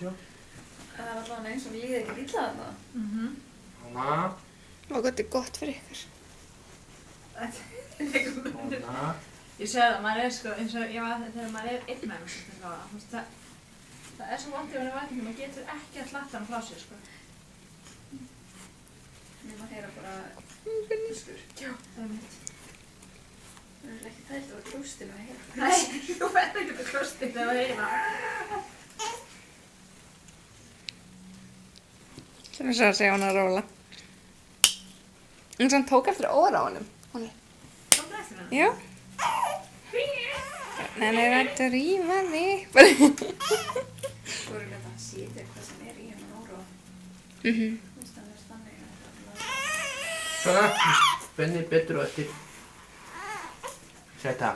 sjá. Það er allavega eins og líði ekki illa þarna. Hanna. Og þetta er gott fyrir ykkur. Hanna. Ég segi það, maður sko eins og, þegar maður einn með það svo vont yfir vakningu, maður getur ekki að hlatta hann frá sér, sko. Nefn að heyra bara skur. Já, það er mitt. Það er ekki þægt að vera klústinu að heyra. Nei, þú verður ekki að klústinu að heyra. Svona svo að segja hún að róla. En svo hann tók eftir óra á honum. Tók eftir hann? Já. Hann er að drífa þig. Svo er þetta að sýta eitthvað sem er í hennan óra. Það er þannig að Svona, Benni betur á eftir. Sæta.